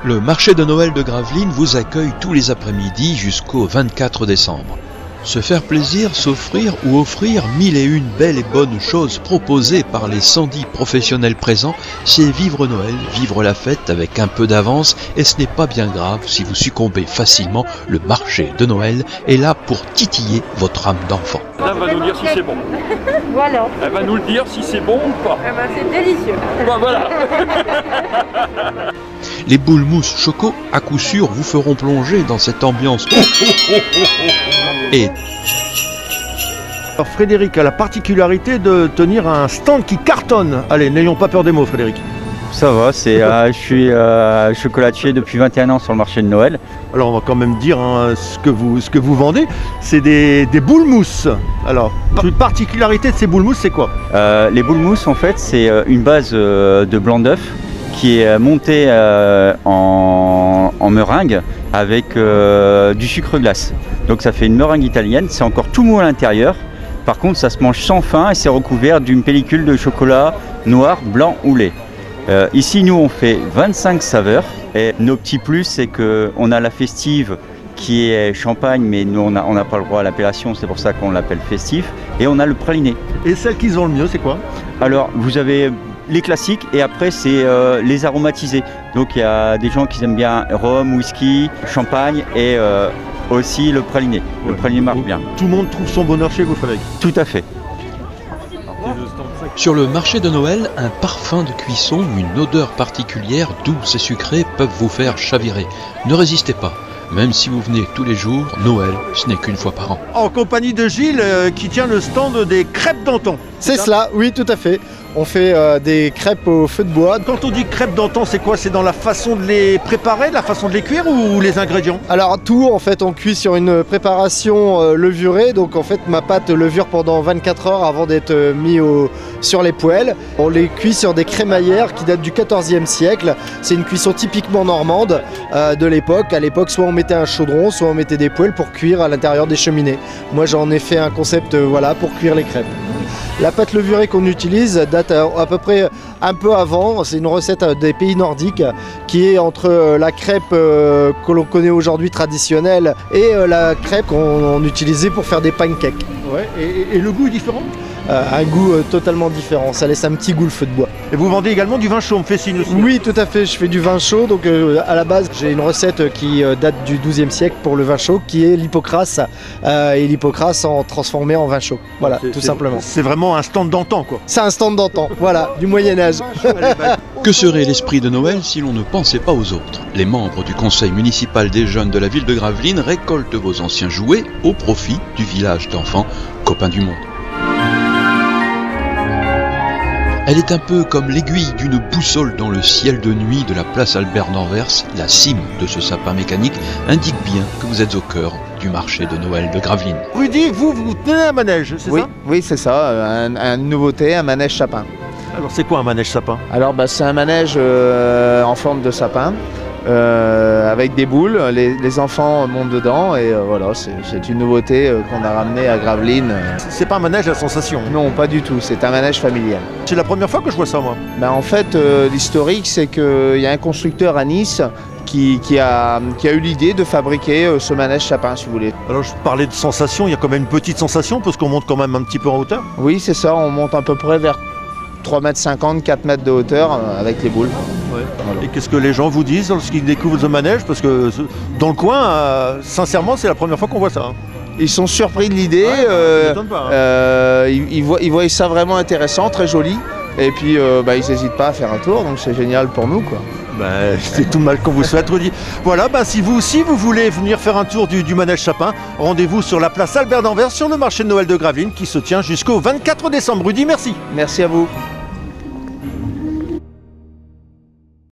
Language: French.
Le marché de Noël de Gravelines vous accueille tous les après-midi jusqu'au 24 décembre. Se faire plaisir, s'offrir ou offrir 1001 belles et bonnes choses proposées par les 110 professionnels présents, c'est vivre Noël, vivre la fête avec un peu d'avance, et ce n'est pas bien grave si vous succombez facilement. Le marché de Noël est là pour titiller votre âme d'enfant. Elle va nous dire si c'est bon. Voilà. Elle va nous le dire si c'est bon ou pas. Eh ben, c'est délicieux. Ben, voilà. Les boules mousse choco, à coup sûr, vous feront plonger dans cette ambiance. Et alors Frédéric a la particularité de tenir un stand qui cartonne. Allez, n'ayons pas peur des mots, Frédéric. Ça va, je suis chocolatier depuis 21 ans sur le marché de Noël. Alors on va quand même dire hein, ce que vous vendez, c'est des boules mousse. Alors, une particularité de ces boules mousse, c'est quoi? Les boules mousse, en fait, c'est une base de blanc d'œuf qui est montée en meringue avec du sucre glace. Donc ça fait une meringue italienne, c'est encore tout mou à l'intérieur. Par contre, ça se mange sans fin et c'est recouvert d'une pellicule de chocolat noir, blanc ou lait. Ici, nous, on fait 25 saveurs. Et nos petits plus, c'est qu'on a la festive qui est champagne, mais nous, on n'a pas le droit à l'appellation, c'est pour ça qu'on l'appelle festif. Et on a le praliné. Et celle qui se vend le mieux, c'est quoi? Alors, vous avez les classiques et après, c'est les aromatisés. Donc, il y a des gens qui aiment bien rhum, whisky, champagne et aussi le praliné. Le praliné marche bien. Tout le monde trouve son bonheur chez vous, Frédéric? Tout à fait. sur le marché de Noël, un parfum de cuisson, une odeur particulière, douce et sucrée peuvent vous faire chavirer. Ne résistez pas. Même si vous venez tous les jours, Noël, ce n'est qu'une fois par an. En compagnie de Gilles qui tient le stand des crêpes d'antan. C'est cela, oui, tout à fait. On fait des crêpes au feu de bois. Quand on dit crêpes d'antan, c'est quoi? C'est dans la façon de les préparer, la façon de les cuire ou les ingrédients? Alors tout, en fait, on cuit sur une préparation levurée. Donc en fait, ma pâte levure pendant 24 heures avant d'être mis sur les poêles. On les cuit sur des crémaillères qui datent du XIVe siècle. C'est une cuisson typiquement normande de l'époque. À l'époque, soit on mettait un chaudron, soit on mettait des poêles pour cuire à l'intérieur des cheminées. Moi, j'en ai fait un concept voilà, pour cuire les crêpes. La pâte levurée qu'on utilise date à peu près un peu avant, c'est une recette des pays nordiques qui est entre la crêpe que l'on connaît aujourd'hui traditionnelle et la crêpe qu'on utilisait pour faire des pancakes. Ouais, et le goût est différent? Un goût totalement différent, ça laisse un petit goût le feu de bois. Et vous vendez également du vin chaud, on me fait signe aussi? Oui, tout à fait, je fais du vin chaud, donc à la base j'ai une recette qui date du XIIe siècle pour le vin chaud qui est l'hypocrase, et l'hypocrase en transformé en vin chaud, voilà, tout simplement. C'est vraiment un stand d'antan quoi? C'est un stand d'antan, voilà, du Moyen-Âge. Que serait l'esprit de Noël si l'on ne pensait pas aux autres? Les membres du conseil municipal des jeunes de la ville de Gravelines récoltent vos anciens jouets au profit du village d'enfants copains du monde. Elle est un peu comme l'aiguille d'une boussole dans le ciel de nuit de la place Albert d'Anvers. La cime de ce sapin mécanique indique bien que vous êtes au cœur du marché de Noël de Gravelines. Rudy, vous tenez un manège, c'est ça? Oui, c'est ça, une nouveauté, un manège sapin. Alors c'est quoi un manège sapin? Alors c'est un manège en forme de sapin, avec des boules, les enfants montent dedans et voilà, c'est une nouveauté qu'on a ramenée à Gravelines. C'est pas un manège à sensation? Non, pas du tout, c'est un manège familial. C'est la première fois que je vois ça moi. En fait, l'historique c'est qu'il y a un constructeur à Nice qui a eu l'idée de fabriquer ce manège sapin, si vous voulez. Alors je parlais de sensation, il y a quand même une petite sensation parce qu'on monte quand même un petit peu en hauteur? Oui, c'est ça, on monte à peu près vers 3,50 m, 4 mètres de hauteur avec les boules. Ouais. Voilà. Et qu'est-ce que les gens vous disent lorsqu'ils découvrent ce manège? Parce que dans le coin, sincèrement, c'est la première fois qu'on voit ça. Hein. Ils sont surpris de l'idée, ils voient ça vraiment intéressant, très joli. Et puis ils n'hésitent pas à faire un tour, donc c'est génial pour nous, quoi. C'est tout mal qu'on vous souhaite, Rudy. Voilà, si vous aussi vous voulez venir faire un tour du manège sapin, rendez-vous sur la place Albert d'Anvers sur le marché de Noël de Gravelines qui se tient jusqu'au 24 décembre. Rudy, merci. Merci à vous.